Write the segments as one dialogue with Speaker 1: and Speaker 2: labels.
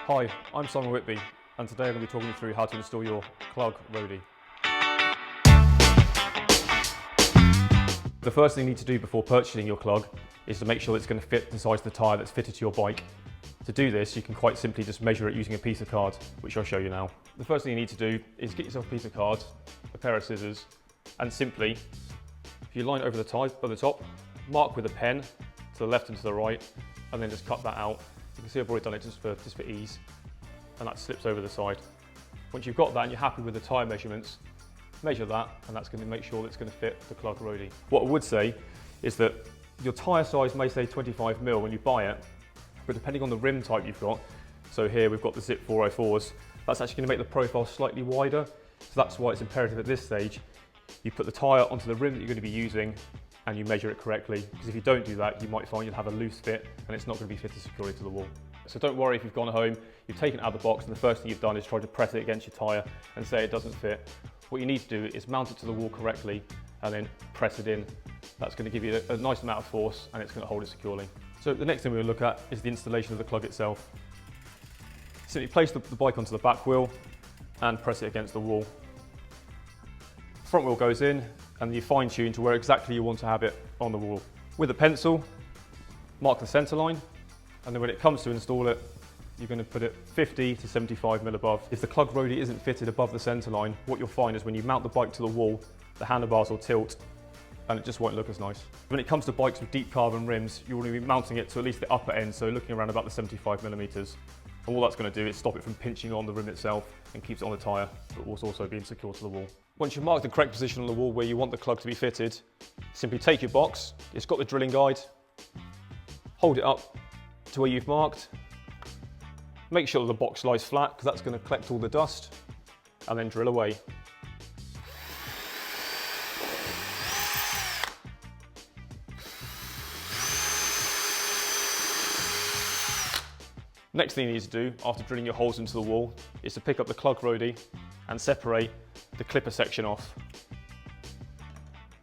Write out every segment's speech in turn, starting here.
Speaker 1: Hi, I'm Simon Whitby, and today I'm going to be talking you through how to install your CLUG roadie. The first thing you need to do before purchasing your CLUG is to make sure it's going to fit the size of the tyre that's fitted to your bike. To do this, you can quite simply just measure it using a piece of card, which I'll show you now. The first thing you need to do is get yourself a piece of card, a pair of scissors, and simply, if you line it over the tyre at the top, mark with a pen to the left and to the right, and then just cut that out. You can see I've already done it just for ease, and that slips over the side. Once you've got that and you're happy with the tyre measurements, measure that, and that's going to make sure that it's going to fit the CLUG roadie. What I would say is that your tyre size may say 25mm when you buy it, but depending on the rim type you've got, so here we've got the Zip 404s, that's actually going to make the profile slightly wider, so that's why it's imperative at this stage you put the tyre onto the rim that you're going to be using and you measure it correctly, because if you don't do that, you might find you'll have a loose fit and it's not going to be fitted securely to the wall. So don't worry if you've gone home, you've taken it out of the box and the first thing you've done is try to press it against your tyre and say it doesn't fit. What you need to do is mount it to the wall correctly and then press it in. That's going to give you a nice amount of force and it's going to hold it securely. So the next thing we'll look at is the installation of the CLUG itself. Simply place the bike onto the back wheel and press it against the wall. Front wheel goes in and you fine tune to where exactly you want to have it on the wall. With a pencil, mark the centre line, and then when it comes to install it, you're going to put it 50 to 75mm above. If the CLUG roadie isn't fitted above the centre line, what you'll find is when you mount the bike to the wall, the handlebars will tilt and it just won't look as nice. When it comes to bikes with deep carbon rims, you want to be mounting it to at least the upper end, so looking around about the 75mm. And all that's going to do is stop it from pinching on the rim itself and keeps it on the tyre, but also being secure to the wall. Once you've marked the correct position on the wall where you want the CLUG to be fitted, simply take your box, it's got the drilling guide, hold it up to where you've marked, make sure that the box lies flat because that's going to collect all the dust, and then drill away. Next thing you need to do after drilling your holes into the wall is to pick up the CLUG roadie and separate the clipper section off.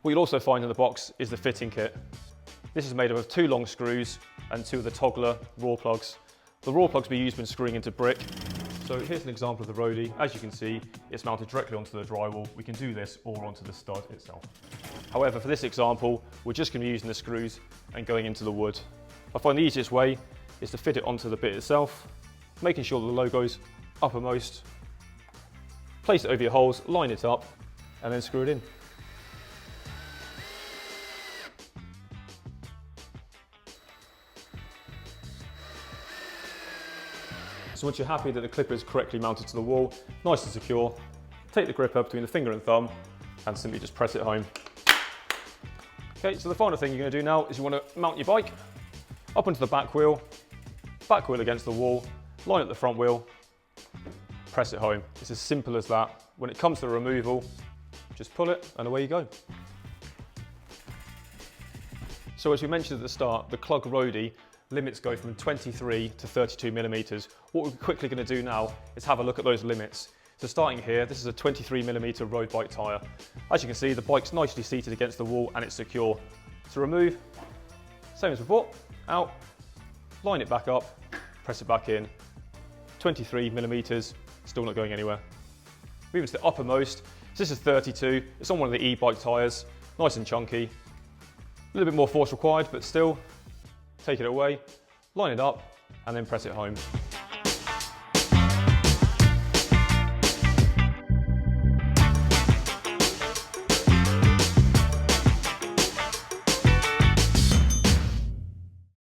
Speaker 1: What you'll also find in the box is the fitting kit. This is made up of 2 long screws and 2 of the toggler raw plugs. The raw plugs will be used when screwing into brick. So here's an example of the roadie. As you can see, it's mounted directly onto the drywall. We can do this or onto the stud itself. However, for this example, we're just going to be using the screws and going into the wood. I find the easiest way is to fit it onto the bit itself, making sure that the logo's uppermost. Place it over your holes, line it up, and then screw it in. So once you're happy that the clipper is correctly mounted to the wall, nice and secure, take the gripper between the finger and thumb and simply just press it home. Okay, so the final thing you're going to do now is you want to mount your bike up onto the back wheel against the wall, line up the front wheel, press it home. It's as simple as that. When it comes to the removal, just pull it and away you go. So as we mentioned at the start, the CLUG roadie limits go from 23 to 32mm. What we're quickly going to do now is have a look at those limits. So starting here, this is a 23mm road bike tyre. As you can see, the bike's nicely seated against the wall and it's secure. To remove, same as before, out, line it back up, press it back in. 23mm, still not going anywhere. Moving to the uppermost, so this is 32, it's on one of the e-bike tyres, nice and chunky. A little bit more force required, but still, take it away, line it up, and then press it home.